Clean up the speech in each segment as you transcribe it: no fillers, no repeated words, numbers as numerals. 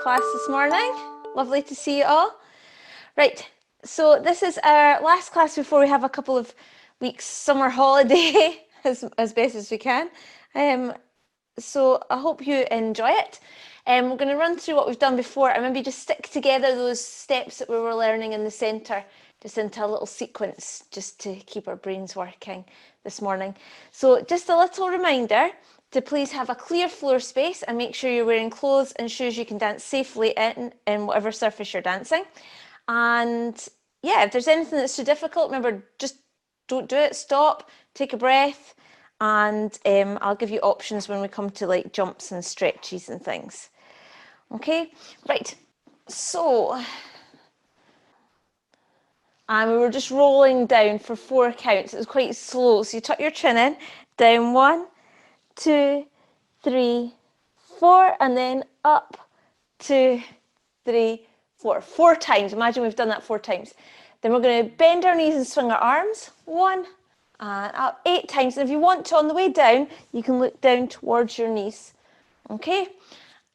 class this morning. Lovely to see you all. Right, so this is our last class before we have a couple of weeks summer holiday as best as we can. So I hope you enjoy it. We're going to run through what we've done before and maybe just stick together those steps that we were learning in the centre just into a little sequence just to keep our brains working this morning. So just a little reminder to please have a clear floor space and make sure you're wearing clothes and shoes you can dance safely in whatever surface you're dancing. And yeah, if there's anything that's too difficult, remember, just don't do it, stop, take a breath, and I'll give you options when we come to like jumps and stretches and things. Okay, right, so, and we were just rolling down for 4 counts. It was quite slow, so you tuck your chin in, down 1, 2, 3, 4, and then up, 2, 3, 4. 4 times. Imagine we've done that 4 times. Then we're going to bend our knees and swing our arms. 1 and up 8 times. And if you want to, on the way down, you can look down towards your knees. Okay?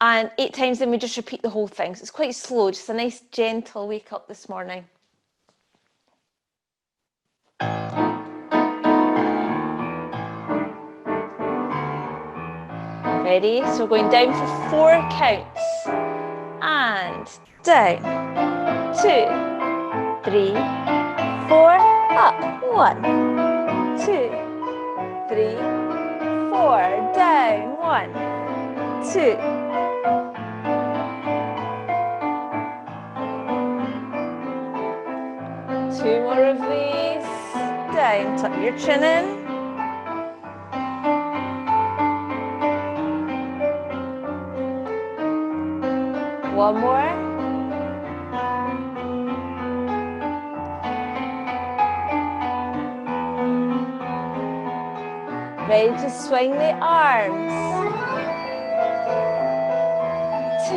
And 8 times, then we just repeat the whole thing. So it's quite slow, just a nice gentle wake up this morning. Ready? So we're going down for 4 counts. And down. 2, 3, 4. Up. 1, 2, 3, 4. Down. 1, 2. Two more of these. Down. Tuck your chin in. One more. Ready to swing the arms. 2.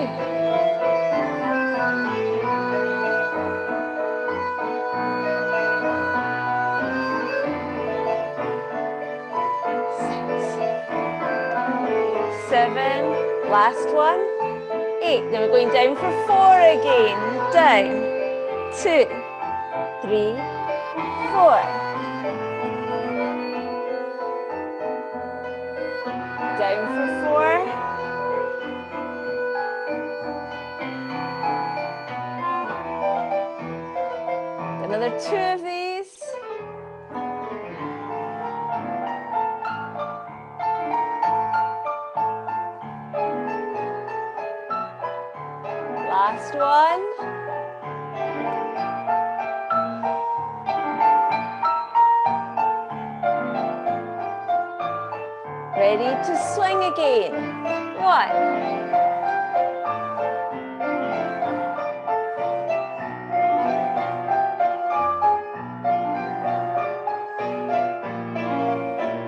6, 7. Last one. 8. Then we're going down for 4 again. Down. 2, 3, 4. Down for 4. Another 2 of these. Last one. Ready to swing again. 1.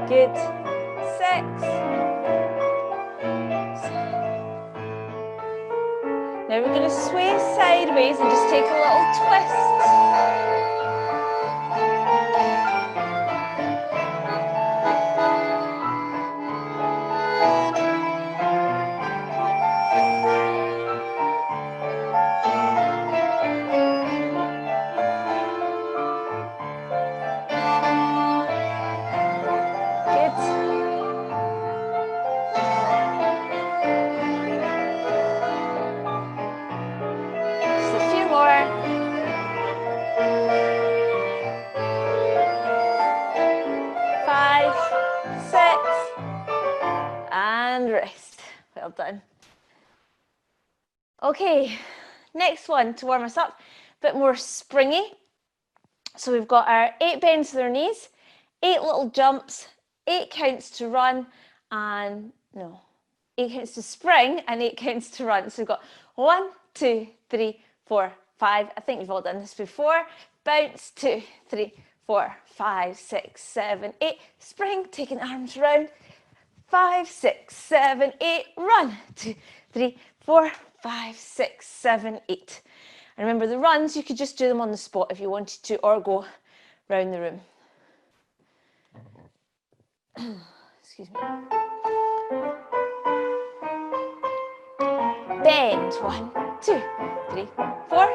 Good. 6. Now we're going to sway sideways and just take a little twist. Well done. Okay, next one to warm us up, a bit more springy. So we've got our 8 bends to their knees, 8 little jumps, 8 counts to run, and 8 counts to spring and 8 counts to run. So we've got 1, 2, 3, 4, 5. I think you've all done this before. Bounce, 2, 3, 4, 5, 6, 7, 8. Spring, taking arms round. 5, 6, 7, 8. Run, 2, 3, 4, 5, 6, 7, 8. And remember, the runs, you could just do them on the spot if you wanted to, or go round the room. Excuse me. bend, 1, 2, 3, 4,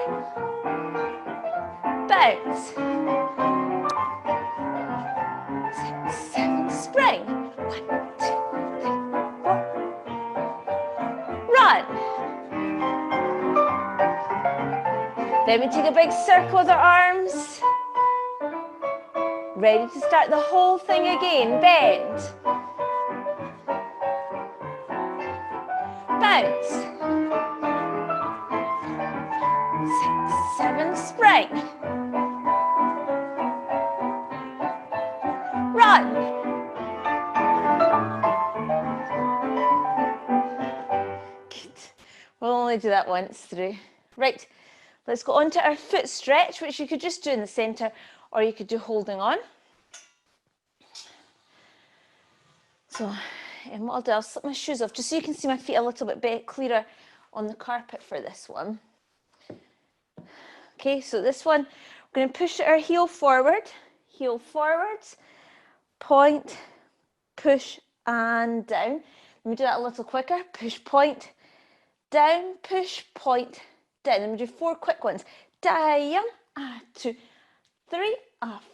bounce, 6, 7, spring, 1, 2, 3, 4, run. Then we take a big circle with our arms, ready to start the whole thing again, bend, bounce, 6, 7, spring, run. Good. We'll only do that once through. Right, let's go on to our foot stretch, which you could just do in the centre or you could do holding on. So what I'll do, I'll slip my shoes off just so you can see my feet a little bit clearer on the carpet for this one. Okay, so this one, we're going to push our heel forwards, point, push and down. Let me do that a little quicker. Push, point, down, push, point, down. Let me do 4 quick ones. Down, 2, 3,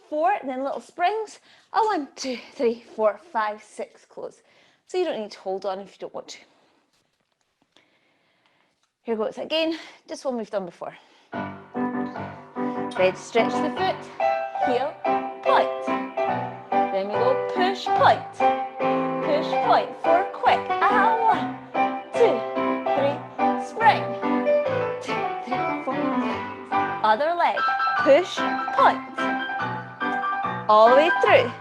4, then little springs. 1, 2, 3, 4, 5, 6, close. So you don't need to hold on if you don't want to. Here goes again, just one we've done before. Ready to stretch the foot, heel, point. Then we go push, point, 4 quick. 1, 2, 3, spring. 2, 3, 4, 5. Other leg, push, point. All the way through.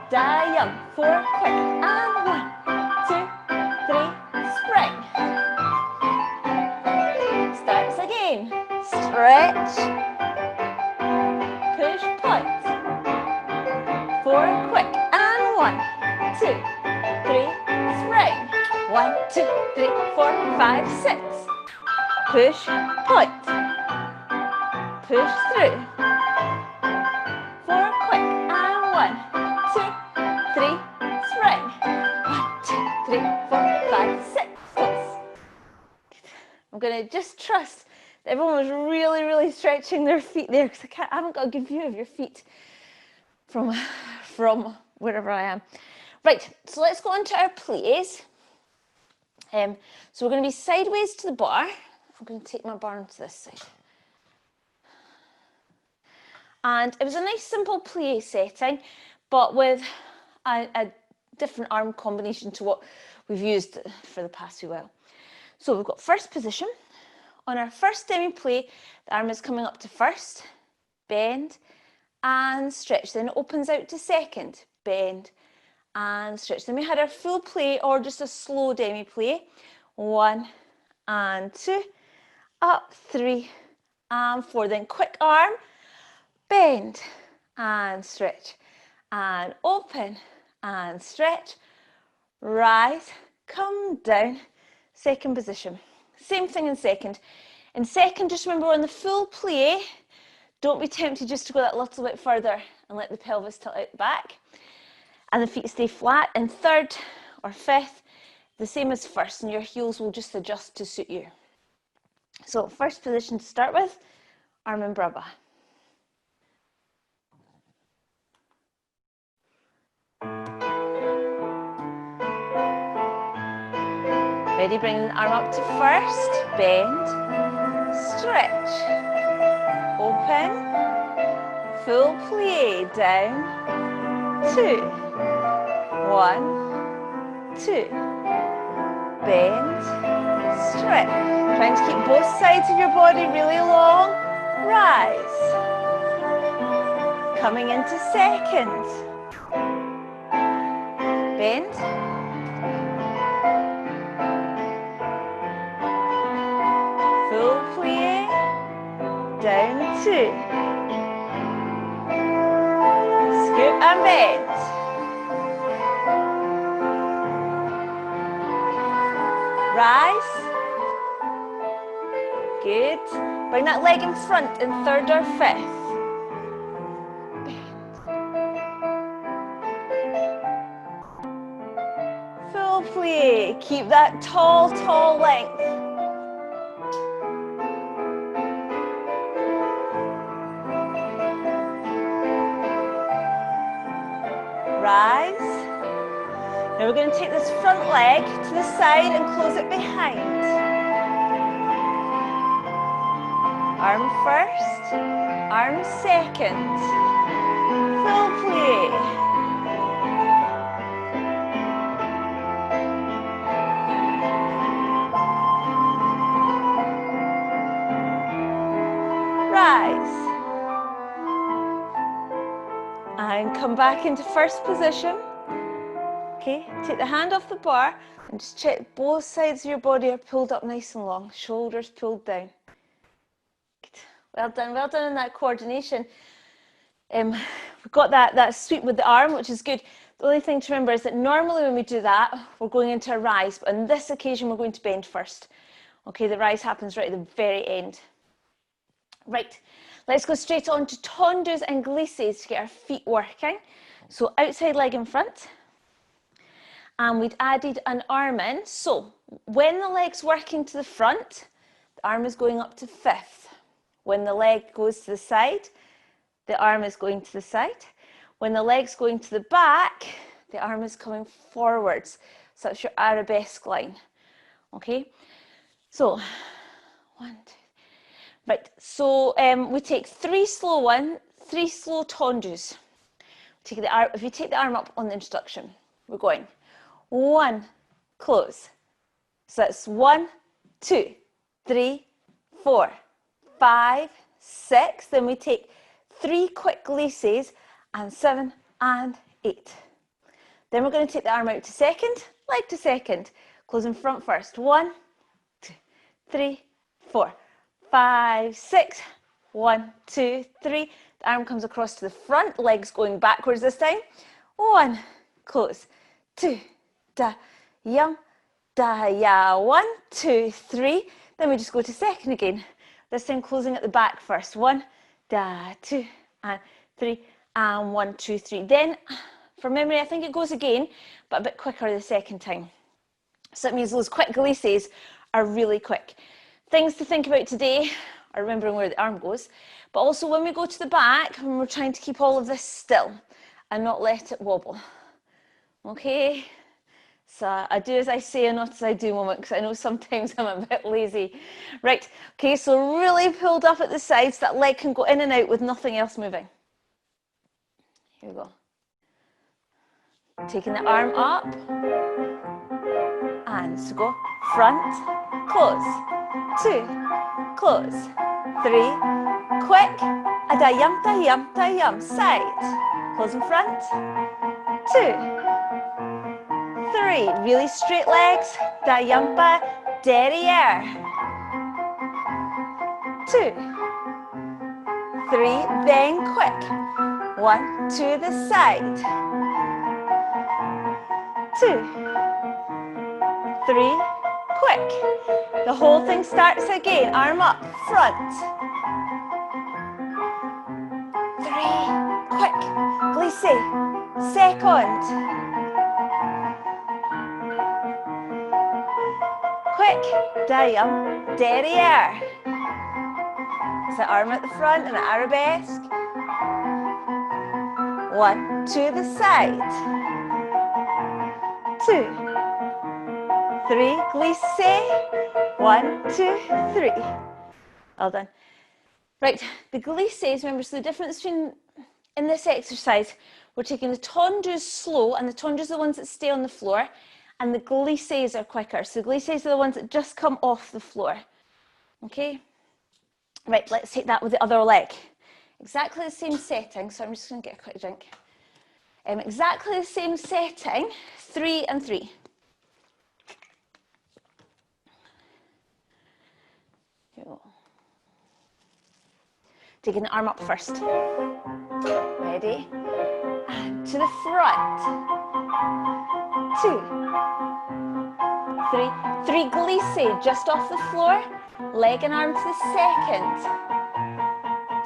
Down, 4 quick. 1, 2, 3, spring. Starts again. Stretch. Push, point. 4 quick. 1, 2, 3, spring. 1, 2, 3, 4, 5, 6. Push, point. Push through. 4 quick. 1, 2, 3, spring. 1, 2, 3, 4, 5, 6. Close. I'm going to just trust that everyone was really stretching their feet there because I haven't got a good view of your feet from wherever I am. Right, so let's go on to our plies. So we're going to be sideways to the bar. I'm going to take my bar onto this side. And it was a nice simple plie setting, but with a different arm combination to what we've used for the past few while. So we've got first position. On our first demi-plie, the arm is coming up to first, bend and stretch. Then it opens out to second, bend and stretch. Then we had our full plie or just a slow demi-plie. 1 and 2, up, 3 and 4. Then quick arm, bend and stretch and open and stretch, rise, come down, second position. Same thing in second. In second, just remember on the full plie, don't be tempted just to go that little bit further and let the pelvis tilt out the back and the feet stay flat. In third or fifth, the same as first, and your heels will just adjust to suit you. So first position to start with, arm and brabba. Ready, bring the arm up to first, bend, stretch, open, full plie, down, 2, 1, 2, bend, stretch. Trying to keep both sides of your body really long, rise, coming into second, bend, full plie, down 2, scoop and bend, rise, good, bring that leg in front in third or fifth, bend, full plie, keep that tall length, we're going to take this front leg to the side and close it behind. Arm first, arm second. Full plie. Rise. And come back into first position. Okay, take the hand off the bar and just check both sides of your body are pulled up nice and long. Shoulders pulled down. Good. Well done in that coordination. We've got that sweep with the arm, which is good. The only thing to remember is that normally when we do that, we're going into a rise, but on this occasion we're going to bend first. Okay, the rise happens right at the very end. Right, let's go straight on to tendus and glisses to get our feet working. So outside leg in front. And we'd added an arm in. So when the leg's working to the front, the arm is going up to fifth. When the leg goes to the side, the arm is going to the side. When the leg's going to the back, the arm is coming forwards. So that's your arabesque line. Okay, so 1, 2. Right, so we take 3 slow tendus. If you take the arm up on the instruction, we're going 1, close. So that's 1, 2, 3, 4, 5, 6. Then we take 3 quick glisses and 7 and 8. Then we're going to take the arm out to second, leg to second. Close in front first. 1, 2, 3, 4, 5, 6. 1, 2, 3. The arm comes across to the front, legs going backwards this time. 1, close. 2, da, yum, da, ya. 1, 2, 3. Then we just go to second again. This time closing at the back first. 1, da, 2, and 3, and 1, 2, 3. Then, for memory, I think it goes again, but a bit quicker the second time. So that means those quick glisses are really quick. Things to think about today are remembering where the arm goes, but also when we go to the back, when we're trying to keep all of this still and not let it wobble. Okay? So I do as I say and not as I do moment, because I know sometimes I'm a bit lazy. Right, okay, so really pulled up at the sides, that leg can go in and out with nothing else moving. Here we go. Taking the arm up, and so go front, close, 2, close, 3, quick, a da yum, side, close in front, 2, 3, really straight legs, da yumpa, derriere, 2, 3, then quick, 1, to the side, 2, 3, quick. The whole thing starts again, arm up, front, 3, quick, glisse, second, quick, dayam, derriere. So arm at the front and an arabesque. 1, to the side, 2, 3, glisse, 1, 2, 3. Well done. Right, the glisses, remember, so the difference between, in this exercise, we're taking the tendus slow, and the tendus are the ones that stay on the floor, and the glisses are quicker. So the glisses are the ones that just come off the floor. Okay? Right, let's take that with the other leg. Exactly the same setting, so I'm just going to get a quick drink. Exactly the same setting, 3 and 3. Here we go. Taking the arm up first. Ready? And to the front. 2, 3. 3 glisse just off the floor. Leg and arm to the second.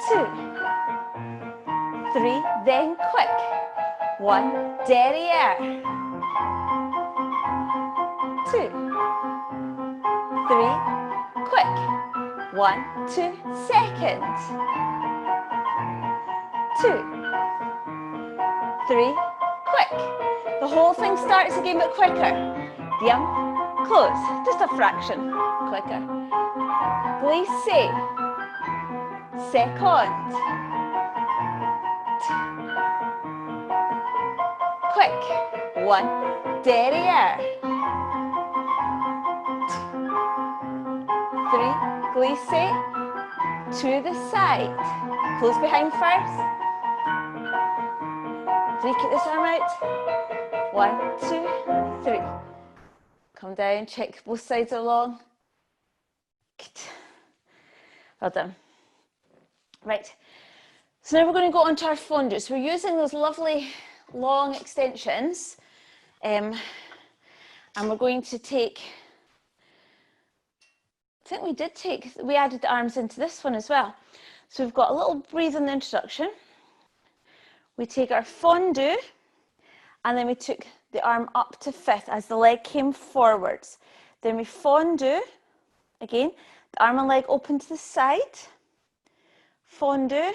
2, 3. Then quick. 1, derriere. 2, 3, quick. 1, 2, second. 2, 3, quick. The The whole thing starts again, but quicker. Yum, close, just a fraction quicker. Glisse, second. Quick, one, derrière. 3, glisse, to the side. Close behind first. 3, keep this arm out. 1, 2, 3. Come down, check both sides are long. Good. Well done. Right, so now we're going to go on to our fondue. So we're using those lovely long extensions, and we're going to take, I think we added the arms into this one as well. So we've got a little breathe in the introduction. We take our fondue, and then we took the arm up to fifth as the leg came forwards. Then we fondue, again, the arm and leg open to the side. Fondue,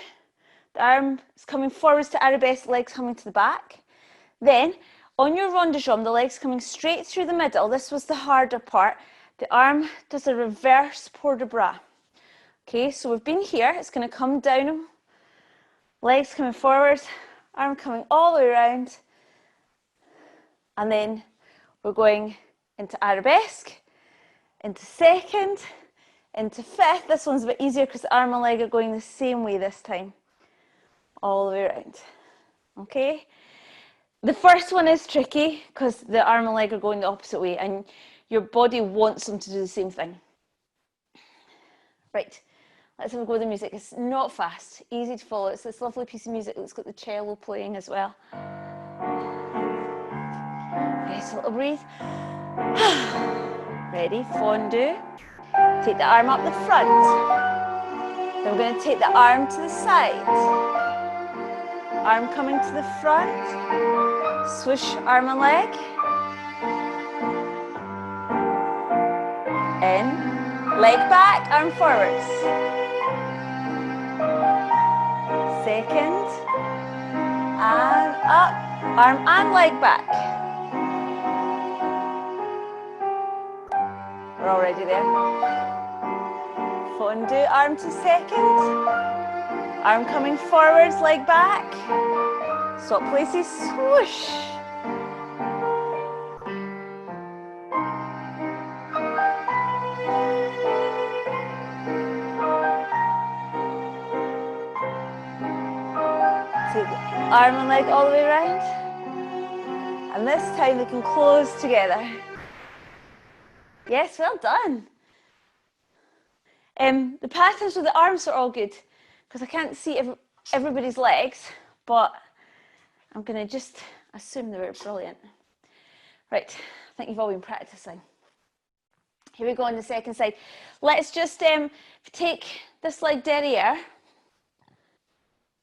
the arm is coming forwards to arabesque, legs coming to the back. Then, on your rond de jambe, the legs coming straight through the middle. This was the harder part. The arm does a reverse port de bras. Okay, so we've been here. It's going to come down, legs coming forwards, arm coming all the way around. And then we're going into arabesque, into second, into fifth. This one's a bit easier because the arm and leg are going the same way this time. All the way around. Okay? The first one is tricky because the arm and leg are going the opposite way and your body wants them to do the same thing. Right, let's have a go with the music. It's not fast, easy to follow. It's this lovely piece of music that's got the cello playing as well. Okay, so a little breathe. Ready, fondue. Take the arm up the front. Then we're going to take the arm to the side. Arm coming to the front. Swoosh arm and leg. In. Leg back, arm forwards. Second. And up. Arm and leg back. We're already there. Fondue, arm to second. Arm coming forwards, leg back. Swap places, swoosh. Take the arm and leg all the way around. And this time they can close together. Yes, well done. The patterns with the arms are all good because I can't see everybody's legs, but I'm going to just assume they were brilliant. Right, I think you've all been practicing. Here we go on the second side. Let's just take this leg derrière.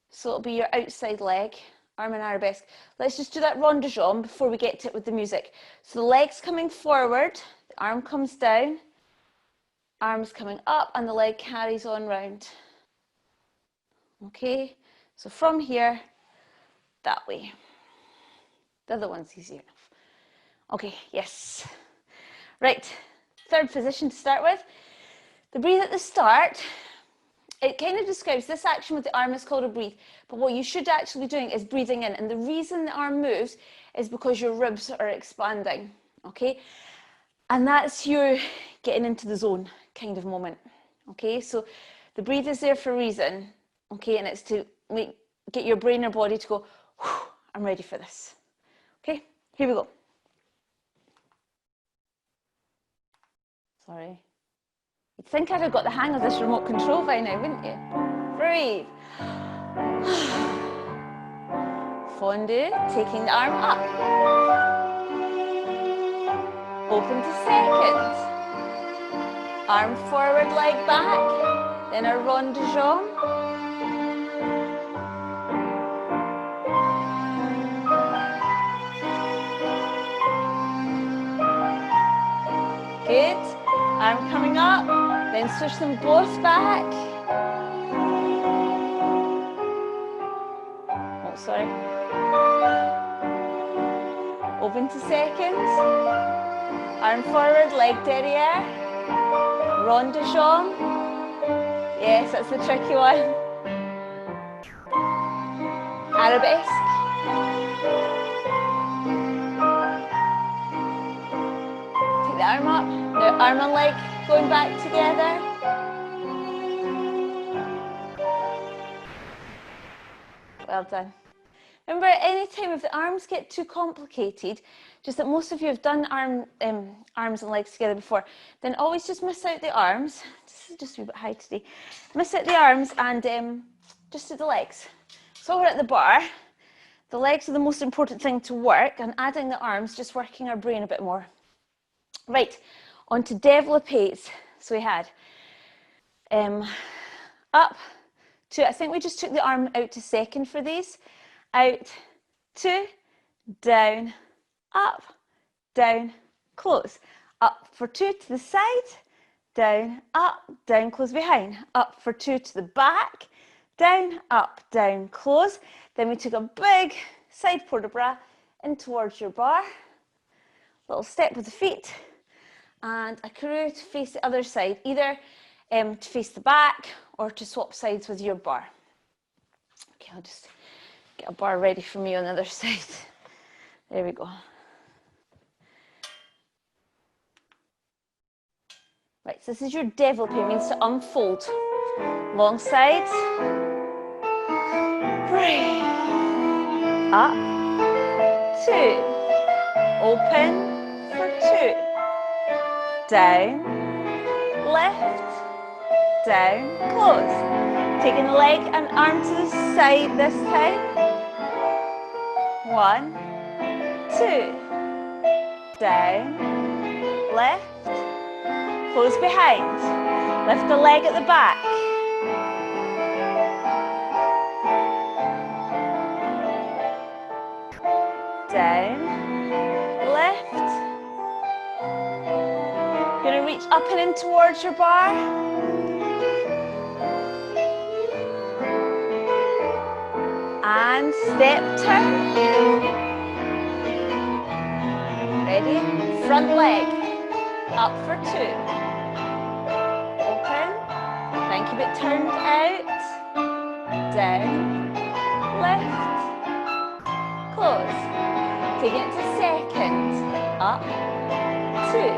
So it'll be your outside leg, arm and arabesque. Let's just do that rond de jambe before we get to it with the music. So the leg's coming forward, the arm comes down, arms coming up, and the leg carries on round. Okay, so from here, that way. The other one's easy enough. Okay, yes. Right, third position to start with. The breathe at the start, it kind of describes this action with the arm is called a breathe, but what you should actually be doing is breathing in, and the reason the arm moves is because your ribs are expanding, okay? And that's you getting into the zone kind of moment, okay? So the breathe is there for a reason, okay? And it's to get your brain or body to go, I'm ready for this, okay? Here we go. Sorry. You'd think I'd have got the hang of this remote control by now, wouldn't you? Breathe. Fondue, taking the arm up. Open to second. Arm forward, leg back. Then a rond de jambe. Good. Arm coming up. Then switch them both back. Oh, sorry. open to second, arm forward, leg derriere, rond de jambe. Yes, that's the tricky one. Arabesque. Take the arm up, now arm and leg going back together. Well done. Remember, anytime if the arms get too complicated, just that most of you have done arms and legs together before, then always just miss out the arms. This is just a wee bit high today. Miss out the arms and just do the legs. So we're at the bar. The legs are the most important thing to work, and adding the arms, just working our brain a bit more. Right, on to développés. So we had up, to, I think we just took the arm out to second for these. Out, two, down, up, down, close. Up for two to the side, down, up, down, close behind. Up for two to the back, down, up, down, close. Then we took a big side port de bras in towards your bar. Little step with the feet. And a carrou to face the other side, either to face the back or to swap sides with your bar. Okay, I'll just get a bar ready for me on the other side. There we go. Right, so this is your développé, it means to unfold. Long sides. Breathe. Up. Two. Open for two. Down. Left. Down. Close. Taking the leg and arm to the side this time. 1, 2. Down. Left. Close behind. Lift the leg at the back. Down. Left. You're going to reach up and in towards your bar. And step turn. Ready? Front leg. Up for two. Open. Then keep it turned out. Down. Left. Close. Taking it to second. Up. Two.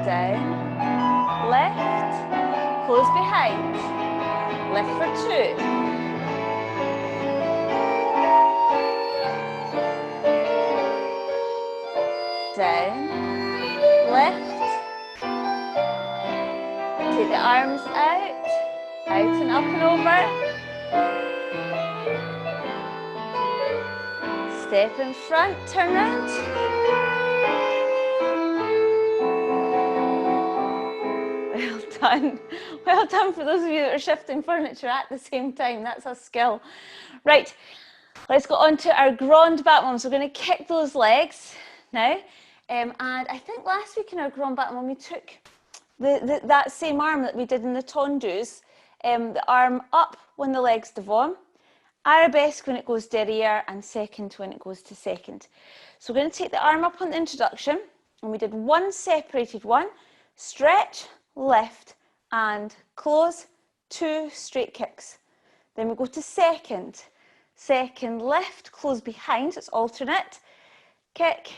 Down. Left. Close behind. Left for two. Down, left, take the arms out and up and over, step in front, turn round, well done for those of you that are shifting furniture at the same time, that's a skill. Right, let's go on to our grand battement. So we're going to kick those legs now. And I think last week in our grand battement we took that same arm that we did in the tendus, the arm up when the leg's devant, arabesque when it goes derriere, and second when it goes to second. So we're going to take the arm up on the introduction, and we did one separated one, stretch, lift, and close, two straight kicks. Then we go to second, lift, close behind, so it's alternate, kick,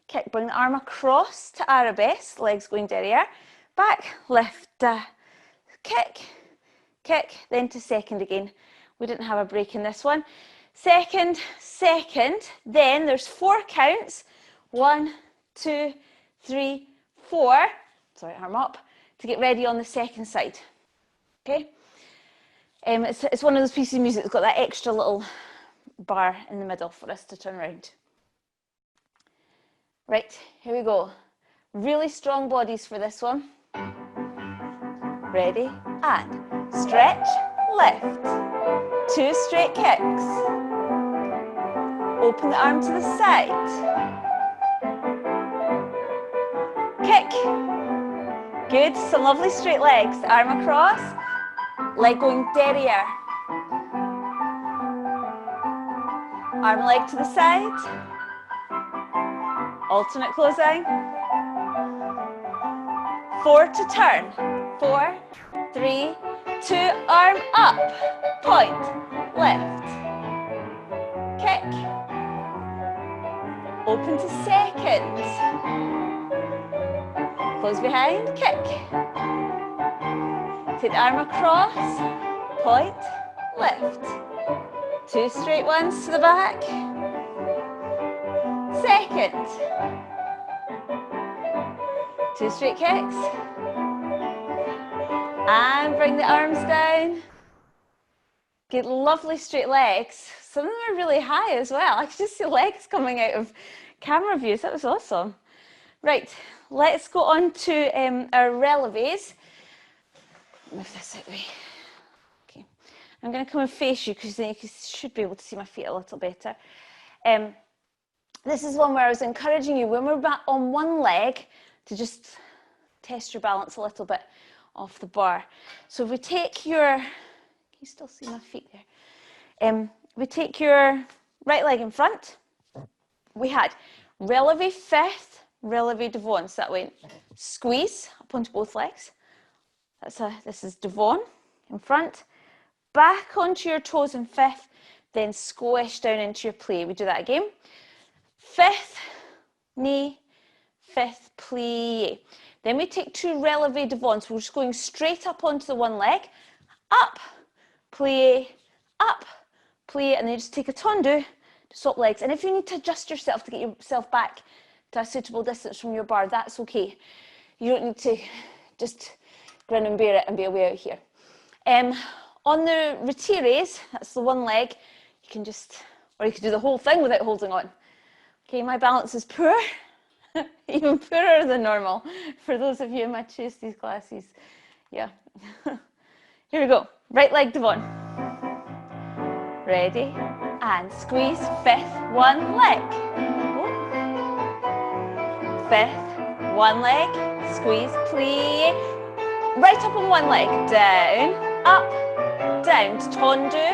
kick, bring the arm across to arabesque, legs going derriere, back, lift, kick, kick, then to second again. We didn't have a break in this one. Second, then there's 4 counts. 1, 2, 3, 4. Sorry, arm up, to get ready on the second side. Okay? It's one of those pieces of music that's got that extra little bar in the middle for us to turn around. Right, here we go. Really strong bodies for this one. Ready, and stretch, lift. 2 straight kicks. Open the arm to the side. Kick. Good, some lovely straight legs. Arm across, leg going derriere. Arm and leg to the side. Alternate closing. 4 to turn. 4, 3, 2, arm up. Point, lift. Kick. Open to second. Close behind, kick. Take the arm across. Point, lift. 2 straight ones to the back. Second. 2 straight kicks. And bring the arms down. Get lovely straight legs. Some of them are really high as well. I could just see legs coming out of camera views. That was awesome. Right, let's go on to our releves. Move this out of the way. Okay, I'm going to come and face you because then you should be able to see my feet a little better. This is one where I was encouraging you when we're back on one leg to just test your balance a little bit off the bar. So if we take your, can you still see my feet there? We take your right leg in front. We had releve fifth, releve devant. So that went squeeze up onto both legs. This is devant in front. Back onto your toes in fifth, then squish down into your plie. We do that again. Fifth, knee, fifth, plie. Then we take 2 releve devants. We're just going straight up onto the one leg. Up, plie, and then just take a tendu to swap legs. And if you need to adjust yourself to get yourself back to a suitable distance from your bar, that's okay. You don't need to just grin and bear it and be away out here. On the retires, that's the one leg, you can just, or you can do the whole thing without holding on. Okay, my balance is poor, even poorer than normal for those of you who might choose these classes. Yeah. Here we go. Right leg devant. Ready? And squeeze, fifth, one leg. Fifth, one leg, squeeze, plie. Right up on one leg, down, up, down to tendu.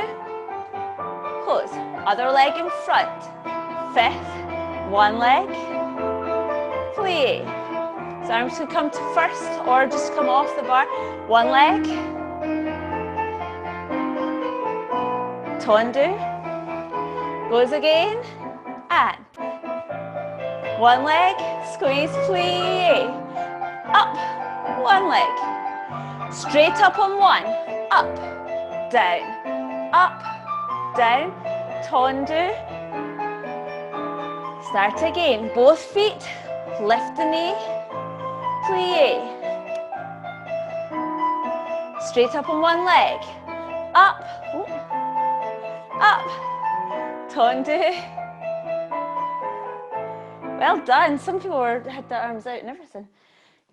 Close. Other leg in front. Fifth, one leg, plie. So arms can come to first or just come off the bar. One leg, tendu, goes again, and one leg, squeeze, plie, up, one leg, straight up on one, up, down, tendu. Start again, both feet, lift the knee, plie. Straight up on one leg, up, tendu. Well done. Some people had their arms out and everything.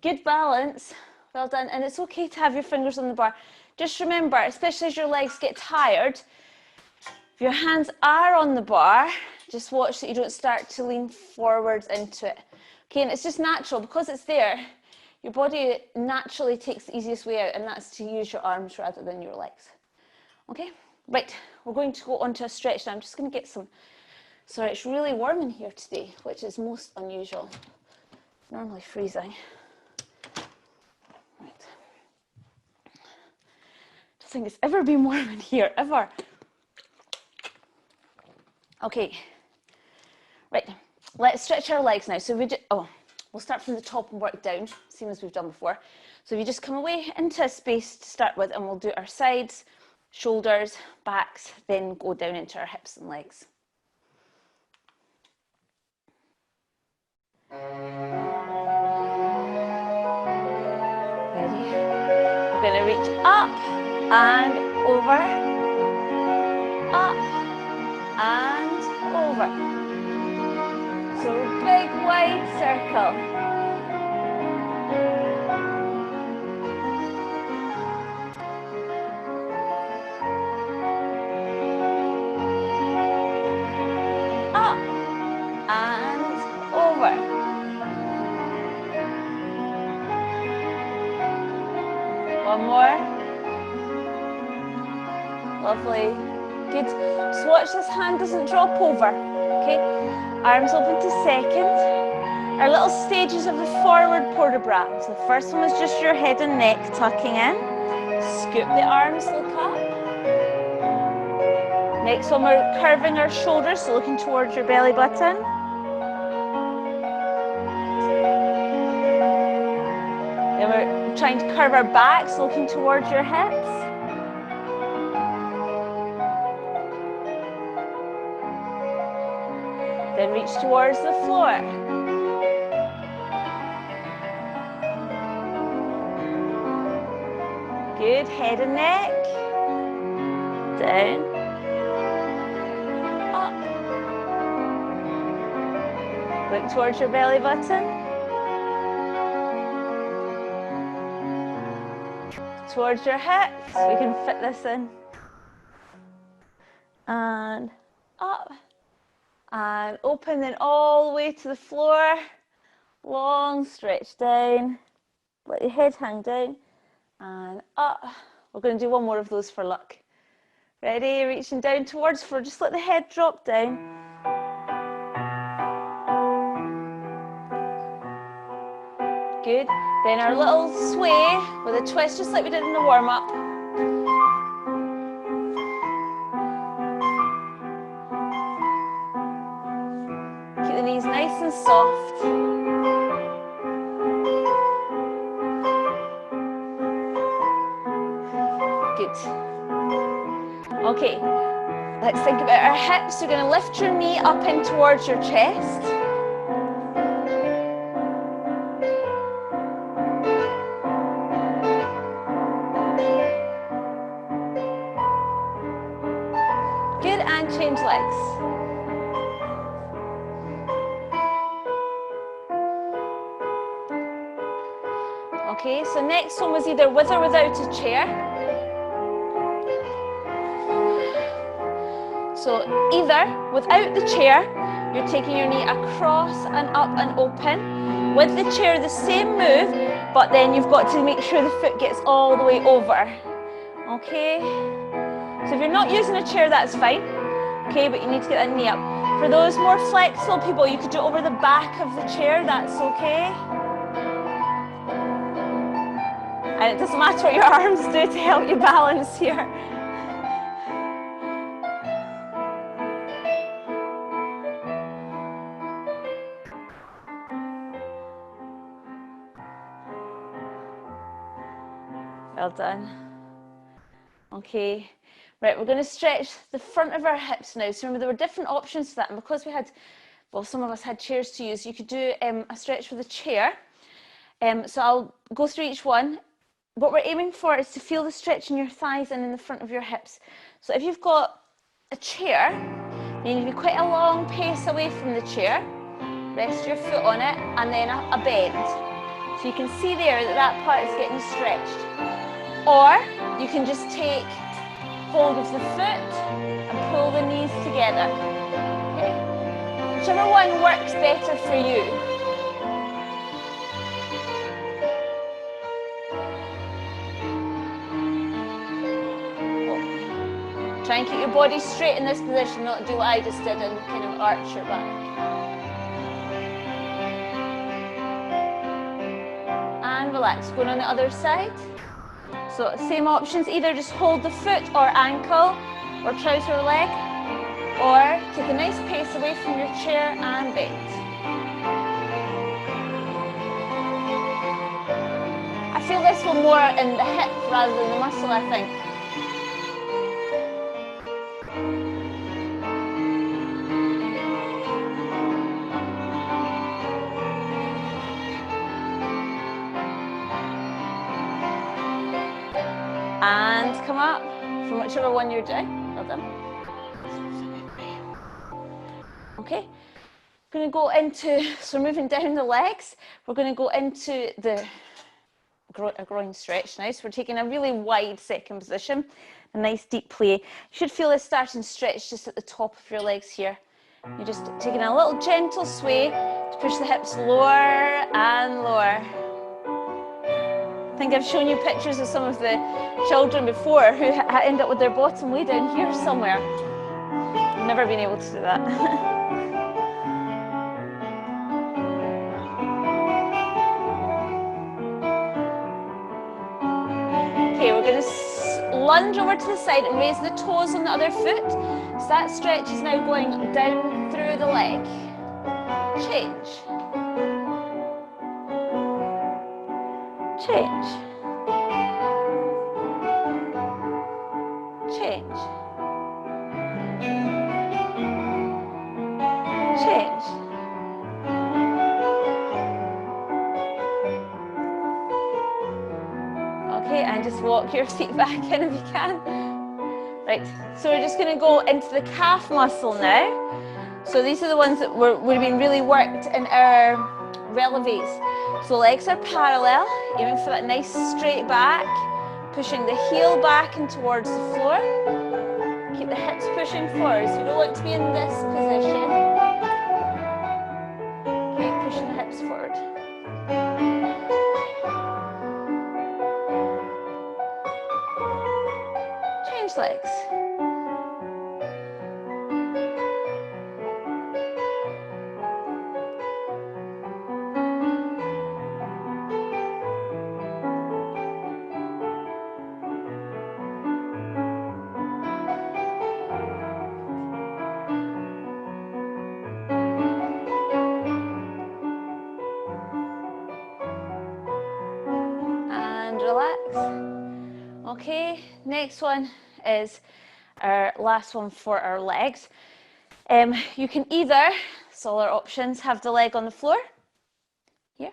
Good balance. Well done. And it's okay to have your fingers on the bar. Just remember, especially as your legs get tired, if your hands are on the bar, just watch that you don't start to lean forwards into it. Okay, and it's just natural. Because it's there, your body naturally takes the easiest way out, and that's to use your arms rather than your legs. Okay? Right, we're going to go on to a stretch now. I'm just going to get some... Sorry, it's really warm in here today, which is most unusual. It's normally freezing. Right. I don't think it's ever been warm in here, ever. Okay. Right, let's stretch our legs now. So we'll start from the top and work down, same as we've done before. So if you just come away into a space to start with, and we'll do our sides, shoulders, backs, then go down into our hips and legs. Ready? We're going to reach up and over, up and over. So big wide circle. Up and over. One more. Lovely. Good. Just watch this hand doesn't drop over. Okay. Arms open to second. Our little stages of the forward port de bras. So the first one was just your head and neck tucking in. Scoop the arms, look up. Next one, we're curving our shoulders, so looking towards your belly button. Then we're trying to curve our backs, looking towards your hips. Then reach towards the floor. Good, head and neck. Down. Up. Look towards your belly button. Towards your hips. We can fit this in. And up. And open, then all the way to the floor. Long stretch down. Let your head hang down. And up. We're going to do one more of those for luck. Ready? Reaching down towards floor. Just let the head drop down. Good. Then our little sway with a twist, just like we did in the warm-up. Keep the knees nice and soft. Good. Okay, let's think about our hips. You're going to lift your knee up in towards your chest. Good, and change legs. Okay, so next one was either with or without a chair. So either without the chair, you're taking your knee across and up and open. With the chair, the same move, but then you've got to make sure the foot gets all the way over. Okay? So if you're not using a chair, that's fine. Okay, but you need to get that knee up. For those more flexible people, you could do it over the back of the chair, that's okay. And it doesn't matter what your arms do to help you balance here. Well done. Okay, right, we're going to stretch the front of our hips now. So remember, there were different options to that, and because we had, well, some of us had chairs to use, you could do a stretch with a chair. So I'll go through each one. What we're aiming for is to feel the stretch in your thighs and in the front of your hips. So if you've got a chair, you need to be quite a long pace away from the chair. Rest your foot on it, and then a bend. So you can see there that that part is getting stretched. Or you can just take hold of the foot and pull the knees together. Okay? Whichever one works better for you. Try and keep your body straight in this position, not do what I just did and kind of arch your back. And relax, going on the other side. So same options, either just hold the foot or ankle or trouser leg, or take a nice pace away from your chair and bend. I feel this one more in the hip rather than the muscle, I think. And come up from whichever one you're doing. Well done. Okay, we're going to go into, so moving down the legs, we're going to go into the groin stretch now. So we're taking a really wide second position, a nice deep play. You should feel this starting stretch just at the top of your legs here. You're just taking a little gentle sway to push the hips lower and lower. think I've shown you pictures of some of the children before who end up with their bottom way down here somewhere. I've never been able to do that. Okay, we're going to lunge over to the side and raise the toes on the other foot. So that stretch is now going down through the leg. Change. Change. Change. Change. Okay, and just walk your feet back in if you can. Right, so we're just going to go into the calf muscle now. So these are the ones that we've been really worked in our releves. So legs are parallel, aiming for that nice straight back, pushing the heel back and towards the floor. Keep the hips pushing forward, so you don't want to be in this position. Okay, pushing the hips forward. Change legs. Okay, next one is our last one for our legs. You can either, so our options, have the leg on the floor, here,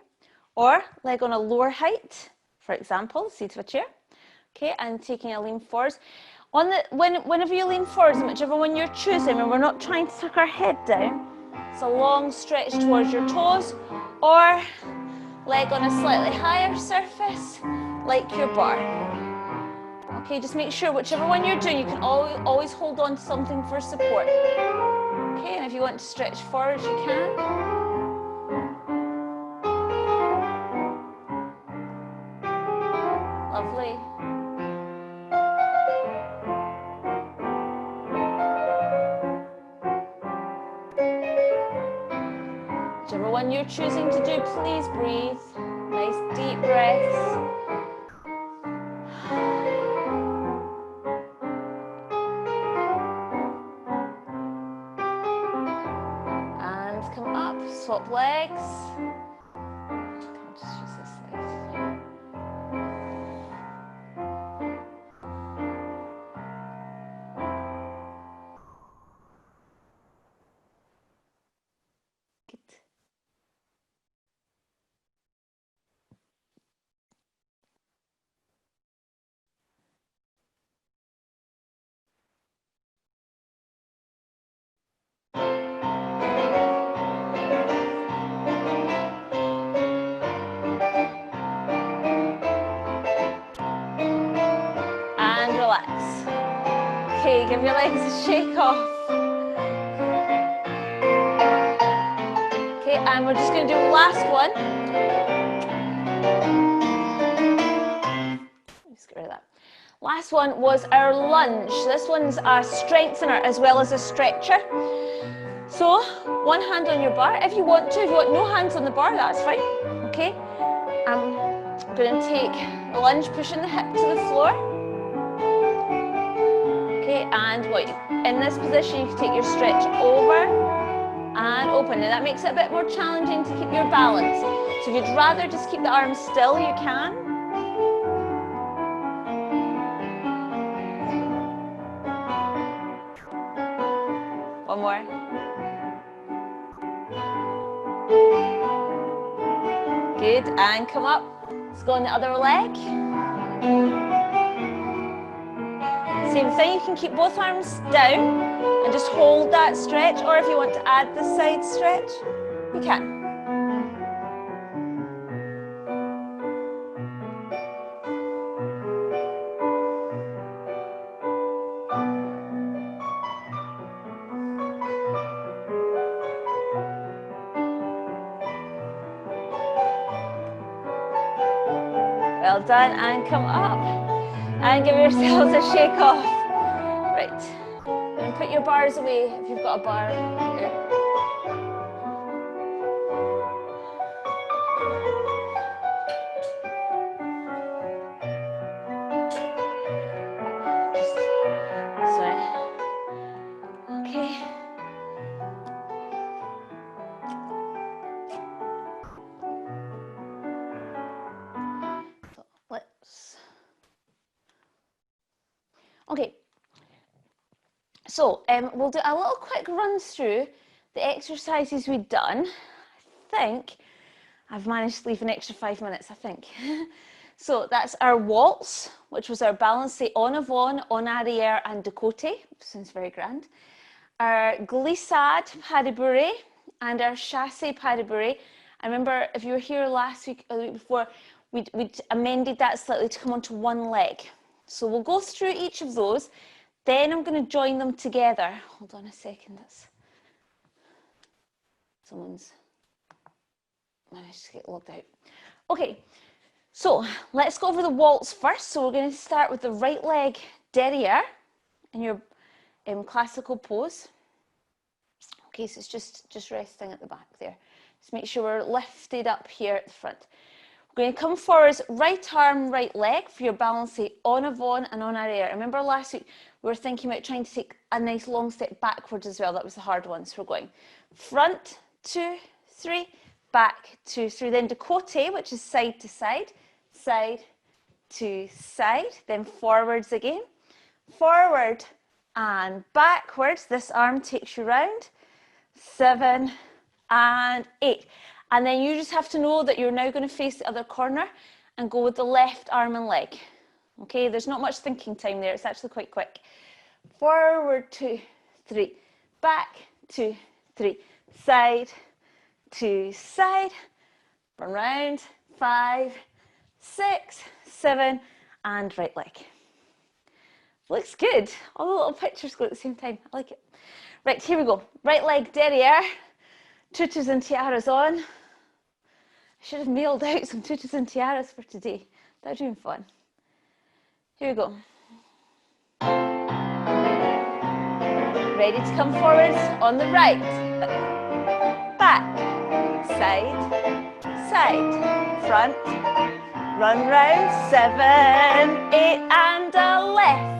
or leg on a lower height, for example, seat of a chair. Okay, and taking a lean forwards. Whenever you lean forwards, and whichever one you're choosing, and we're not trying to tuck our head down, it's a long stretch towards your toes, or leg on a slightly higher surface, like your bar. Okay, just make sure whichever one you're doing, you can always hold on to something for support. Okay, and if you want to stretch forward, you can. Lovely. Whichever one you're choosing to do, please breathe. Nice deep breaths. Swap legs. Just use this side. Good. Okay, give your legs a shake off. Okay, and we're just going to do the last one. Just get rid of that. Last one was our lunge. This one's a strengthener as well as a stretcher. So, one hand on your bar if you want to. If you want no hands on the bar, that's fine. Okay, I'm going to take the lunge, pushing the hip to the floor. Okay, and in this position, you can take your stretch over and open. Now that makes it a bit more challenging to keep your balance. So if you'd rather just keep the arms still, you can. One more. Good, and come up. Let's go on the other leg. Same thing, you can keep both arms down and just hold that stretch, or if you want to add the side stretch, you can. Well done, and come up. And give yourselves a shake off. Right. And put your bars away if you've got a bar here. Sorry. Okay. So let's. Okay. So we'll do a little quick run through the exercises we've done. I think I've managed to leave an extra 5 minutes, I think. So that's our waltz, which was our balance en avant, en arrière, and de côté. Sounds very grand. Our glissade pas de bourrée and our chassé pas de bourrée. I remember if you were here last week or the week before, we'd amended that slightly to come onto one leg. So we'll go through each of those. Then I'm going to join them together. Hold on a second. Someone's managed to get logged out. Okay, so let's go over the waltz first. So we're going to start with the right leg derrière in your classical pose. Okay, so it's just resting at the back there. Just make sure we're lifted up here at the front. We're going to come forwards, right arm, right leg for your balance en avant and en arrière. Remember last week we were thinking about trying to take a nice long step backwards as well. That was the hard one. So we're going front, 2, 3, back, 2, 3. Then de côté, which is side to side, side to side. Then forwards again, forward and backwards. This arm takes you round. 7 and 8. And then you just have to know that you're now going to face the other corner and go with the left arm and leg. Okay, there's not much thinking time there. It's actually quite quick. Forward, 2, 3. Back, 2, 3. Side to side. Around. 5, 6, 7. And right leg. Looks good. All the little pictures go at the same time. I like it. Right, here we go. Right leg derrière. Tutus and tiaras on. I should have mailed out some tutus and tiaras for today. That would have been fun. Here we go. Ready to come forwards on the right. Back. Side. Side. Front. Run round. 7, 8 and a left.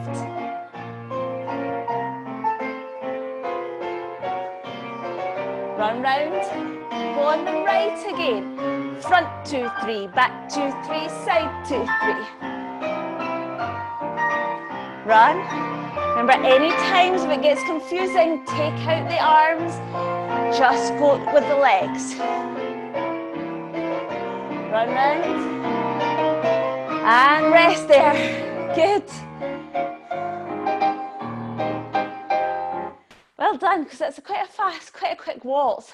Run round. Go on the right again. Front 2, 3, back 2, 3, side 2, 3. Run. Remember, any times if it gets confusing, take out the arms. Just go with the legs. Run round. And rest there. Good. Well done, because that's quite a quick waltz,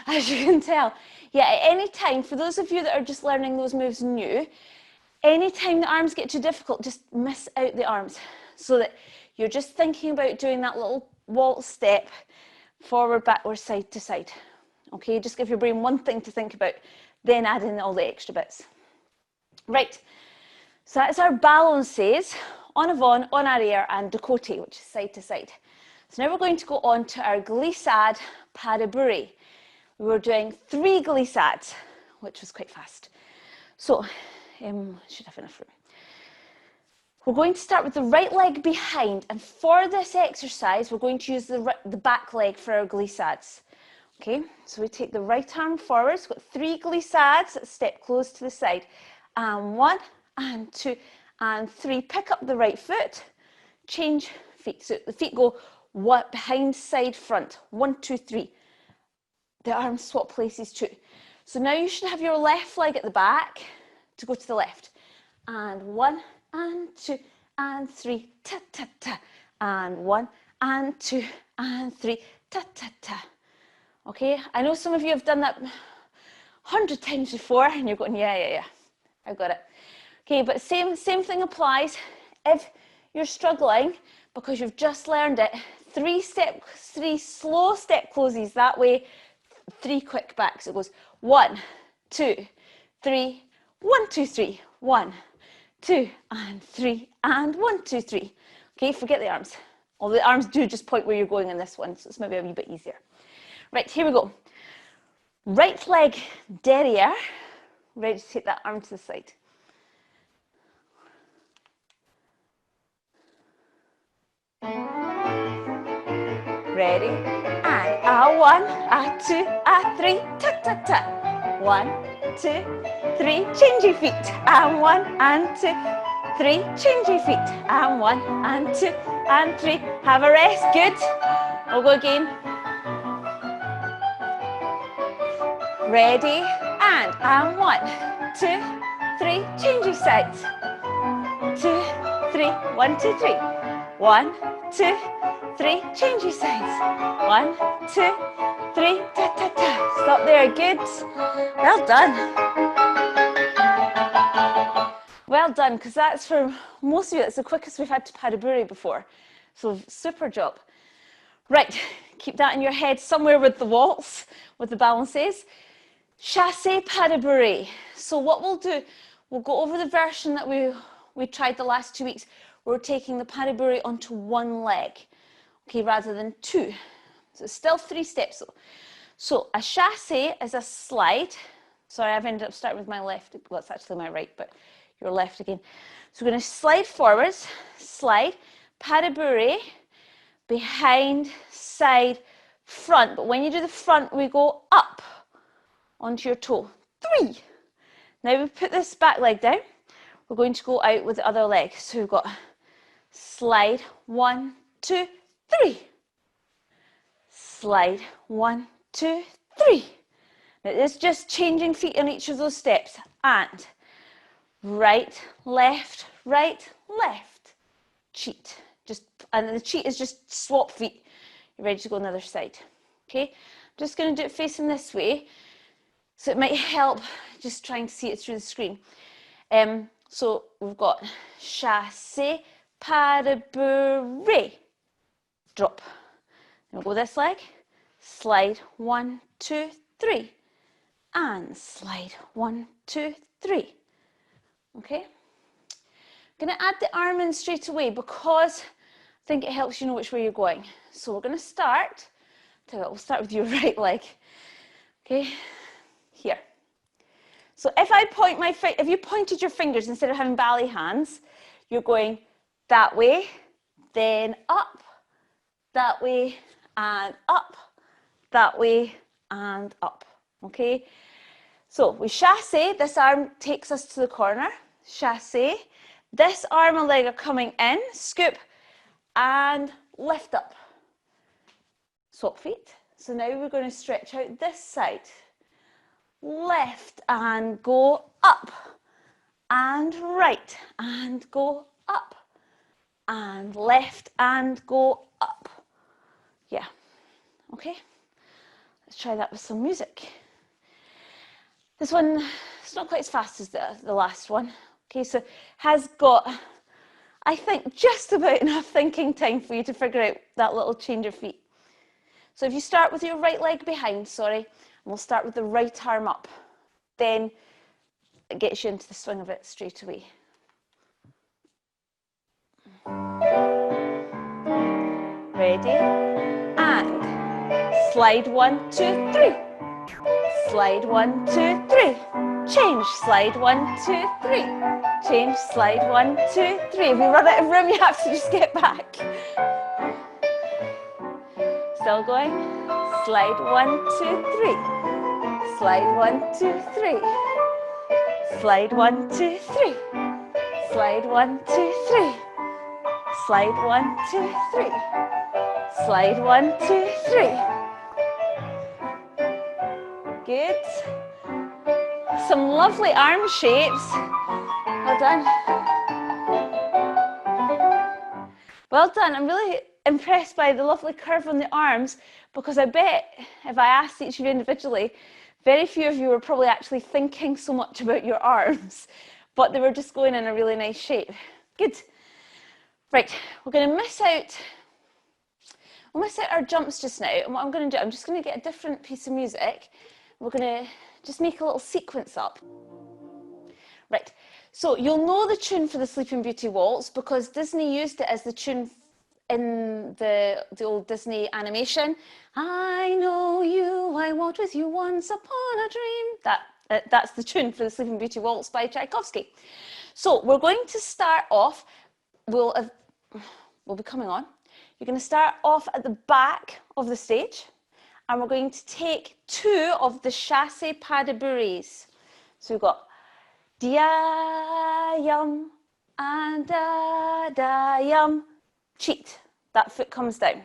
as you can tell. Yeah, at any time, for those of you that are just learning those moves new, any time the arms get too difficult, just miss out the arms, so that you're just thinking about doing that little waltz step, forward, backward, side to side. Okay, just give your brain one thing to think about, then add in all the extra bits. Right, so that's our balances, en avant, en arrière, and de côté, which is side to side. So now we're going to go on to our glissade pas de bourrée. We were doing 3 glissades, which was quite fast. So, should have enough room. We're going to start with the right leg behind, and for this exercise, we're going to use the back leg for our glissades. Okay, so we take the right arm forward, so we've got 3 glissades, step close to the side. And 1, and 2, and 3. Pick up the right foot, change feet. So the feet go behind, side, front. 1, 2, 3. The arms swap places too. So now you should have your left leg at the back to go to the left. And 1, and 2, and 3. Ta, ta, ta. And 1, and 2, and 3. Ta, ta, ta. Okay, I know some of you have done that 100 times before and you're going, yeah, I've got it. Okay, but same thing applies if you're struggling because you've just learned it. 3 slow step closes that way, 3 quick backs. It goes 1, 2, 3, 1, 2, 3. 1, 2, and 3, and 1, 2, 3. Okay, forget the arms. All the arms do just point where you're going in this one, so it's maybe a wee bit easier. Right, here we go. Right leg derriere. Ready to take that arm to the side. Ready? And a 1, a 2, a 3, ta ta ta. 1, 2, 3, change your feet. And 1, and 2, 3, change your feet. And 1, and 2, and 3. Have a rest. Good. We'll go again. Ready? And 1, 2, 3, change your sides. 2, 3, 1, 2, 3. 1, 2, 3, change your sides. 1, 2, 3, ta ta ta. Stop there. Good. Well done. Well done, because that's for most of you, that's the quickest we've had to pas de bourrée before. So super job. Right, keep that in your head somewhere with the waltz, with the balances. Chassé pas de bourrée. So what we'll do, we'll go over the version that we tried the last 2 weeks. We're taking the pas de bourrée onto one leg, okay, rather than two. So it's still 3 steps though. So a chassé is a slide. Sorry, I've ended up starting with my left. Well, it's actually my right, but your left again. So we're going to slide forwards, slide, pas de bourrée, behind, side, front. But when you do the front, we go up onto your toe. 3. Now we put this back leg down. We're going to go out with the other leg. So we've got slide, 1, 2, 3. Slide, 1, 2, 3. Now it's just changing feet on each of those steps. And right, left, cheat. And the cheat is just swap feet. You're ready to go on the other side. Okay, I'm just going to do it facing this way. So it might help just trying to see it through the screen. So we've got chassé, pas de bourrée, drop. Then we'll go this leg, slide, 1, 2, 3, and slide, 1, 2, 3. Okay. I'm going to add the arm in straight away because I think it helps you know which way you're going. So we're going to start. We'll start with your right leg. Okay. Here. So if I point if you pointed your fingers instead of having ballet hands, you're going that way, then up, that way, and up, that way, and up. Okay? So we chassé, this arm takes us to the corner, chassé. This arm and leg are coming in, scoop, and lift up. Swap feet. So now we're going to stretch out this side. Left and go up, and right and go up, and left and go up. Yeah, okay, let's try that with some music. This one, it's not quite as fast as the last one. Okay, so has got, I think, just about enough thinking time for you to figure out that little change of feet. So if you start with your right leg behind, and we'll start with the right arm up. Then it gets you into the swing of it straight away. Ready? And slide, 1, 2, 3. Slide, 1, 2, 3. Change, slide, 1, 2, 3. Change, slide, 1, 2, 3. If you run out of room, you have to just get back. Still going. Slide, 1, 2, 3. Slide, 1, 2, 3. Slide, 1, 2, 3. Slide, 1, 2, 3. Slide, 1, 2, 3. Slide, 1, 2, 3. Good. Some lovely arm shapes. Well done. Well done. I'm really impressed by the lovely curve on the arms, because I bet if I asked each of you individually, very few of you were probably actually thinking so much about your arms, but they were just going in a really nice shape. Good. Right, we're going to miss out our jumps just now, and what I'm going to do, I'm just going to get a different piece of music. We're going to just make a little sequence up. Right, so you'll know the tune for the Sleeping Beauty Waltz because Disney used it as the tune in the old Disney animation. I know you, I walked with you once upon a dream. That's the tune for the Sleeping Beauty Waltz by Tchaikovsky. So we're going to start off, we'll be coming on. You're going to start off at the back of the stage and we're going to take 2 of the chassé pas de bourrées. So we've got dia-yum and da-da-yum. Cheat. That foot comes down.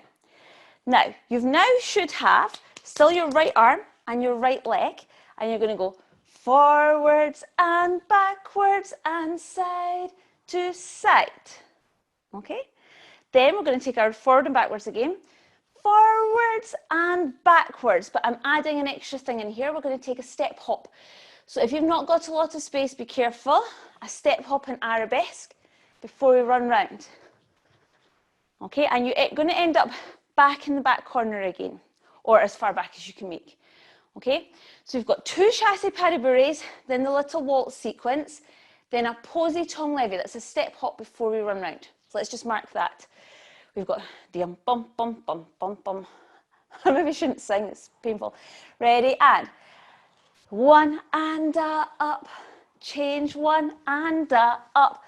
Now, you should have still your right arm and your right leg, and you're going to go forwards and backwards and side to side. Okay? Then we're going to take our forward and backwards again. Forwards and backwards, but I'm adding an extra thing in here. We're going to take a step hop. So if you've not got a lot of space, be careful. A step hop and arabesque before we run round. Okay, and you're going to end up back in the back corner again, or as far back as you can make. Okay, so we've got 2 chassé pas de bourrées, then the little waltz sequence, then a posé tongue levy. That's a step hop before we run round. So let's just mark that. We've got dum bum bum bum bum bum. I maybe shouldn't sing, it's painful. Ready, and 1 and up, change 1 and up,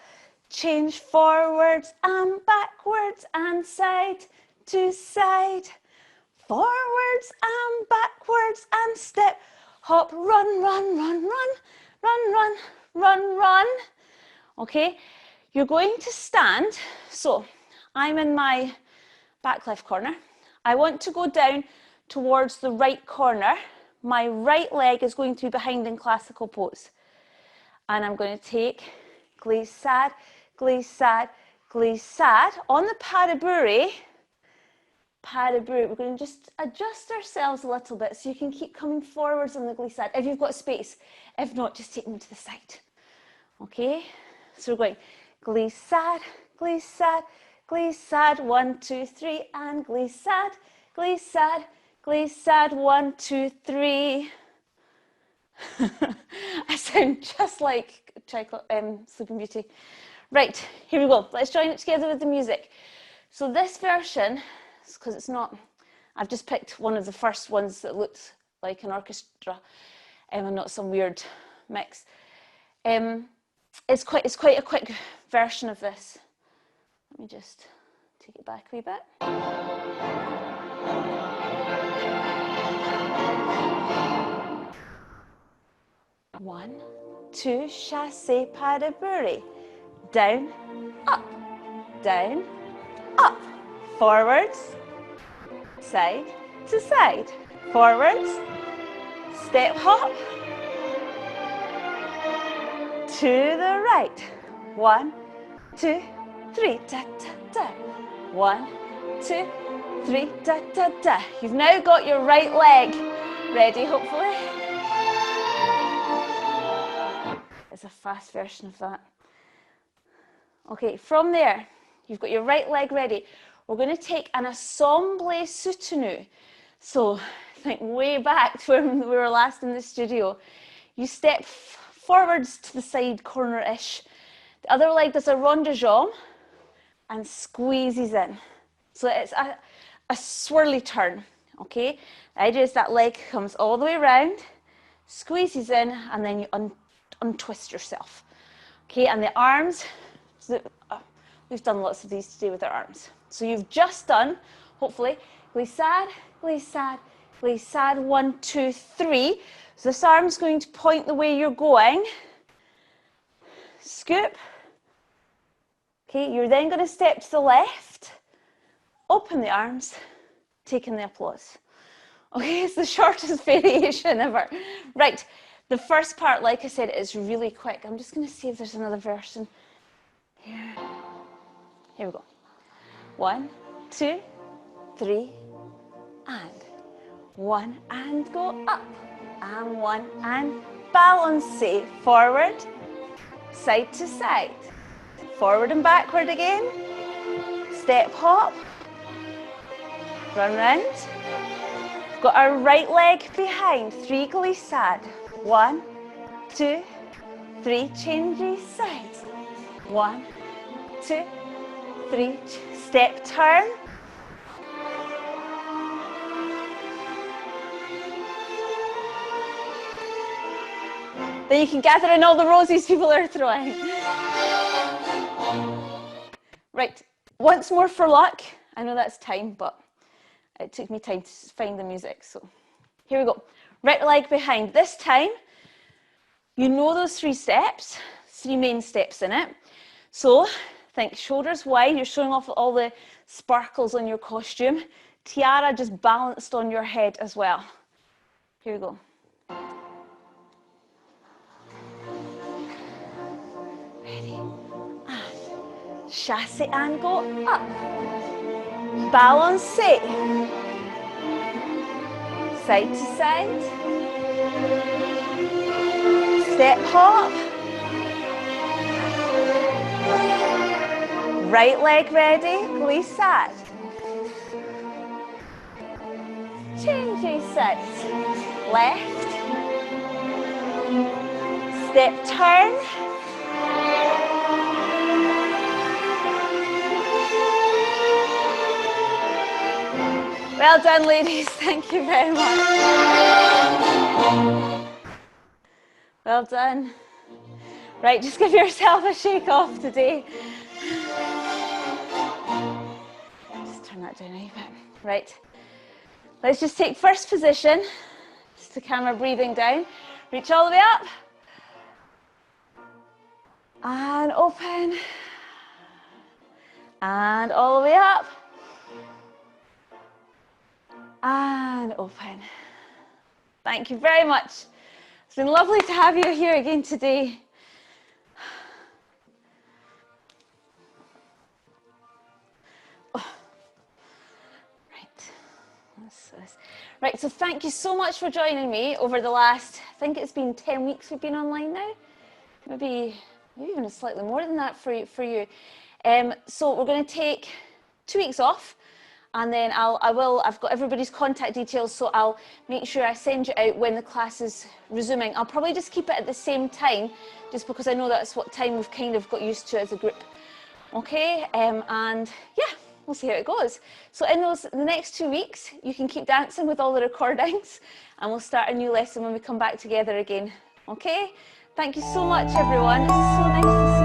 change forwards and backwards and side to side, forwards and backwards and step, hop, run, run, run, run, run, run, run, run. Okay, you're going to stand, so I'm in my back left corner. I want to go down towards the right corner. My right leg is going to be behind in classical pose. And I'm going to take glissade, glissade, glissade. On the pas de bourrée, we're going to just adjust ourselves a little bit so you can keep coming forwards on the glissade if you've got space. If not, just take them to the side. Okay, so we're going glissade, glissade, glissade, 1, 2, 3, and glissade, glissade, glissade, 1, 2, 3. I sound just like Sleeping Beauty. Right, here we go. Let's join it together with the music. So this version, because it's not, I've just picked one of the first ones that looked like an orchestra and not some weird mix. It's quite a quick version of this. Let me just take it back a wee bit. 1, 2, chassé pas de bourrée. Down, up, forwards, side to side, forwards, step hop, to the right. 1, 2, 3, da da da. 1, 2, 3, da da da. You've now got your right leg ready, hopefully. It's a fast version of that. Okay, from there, you've got your right leg ready. We're going to take an ensemble soutenu. So think way back to when we were last in the studio. You step forwards to the side corner-ish. The other leg does a rond de jambe and squeezes in. So it's a swirly turn, okay? The idea is that leg comes all the way around, squeezes in, and then you untwist yourself. Okay, and the arms, we've done lots of these today with our arms. So you've just done, hopefully, glissade, glissade, glissade, 1, 2, 3. So this arm's going to point the way you're going. Scoop. Okay, you're then going to step to the left, open the arms, take in the applause. Okay, it's the shortest variation ever. Right, the first part, like I said, is really quick. I'm just going to see if there's another version here. Here we go. 1, 2, 3, and 1, and go up, and 1, and balance, forward, side to side, forward and backward again, step hop, run round. Got our right leg behind, 3 glissade, 1, 2, 3, change sides. 1, 2, 3, step, turn. Then you can gather in all the roses people are throwing. Right, once more for luck. I know that's time, but it took me time to find the music, so here we go. Right leg behind. This time, you know those 3 steps, 3 main steps in it. So think shoulders wide, you're showing off all the sparkles on your costume. Tiara just balanced on your head as well. Here we go. Ready? And chasse and go up. Balance it. Side to side. Step hop. Right leg ready, glissade. Change sides. Left. Step turn. Well done, ladies. Thank you very much. Well done. Right, just give yourself a shake off today. Just turn that down a bit. Right. Let's just take first position. Just the camera breathing down. Reach all the way up. And open. And all the way up. And open. Thank you very much. It's been lovely to have you here again today. Right, so thank you so much for joining me over the last, I think it's been 10 weeks we've been online now. Maybe even slightly more than that for you. So we're going to take 2 weeks off, and then I've got everybody's contact details, so I'll make sure I send you out when the class is resuming. I'll probably just keep it at the same time, just because I know that's what time we've kind of got used to as a group. Okay, and yeah. We'll see how it goes. So in the next 2 weeks, you can keep dancing with all the recordings, and we'll start a new lesson when we come back together again. Okay? Thank you so much, everyone. It's so nice to see you.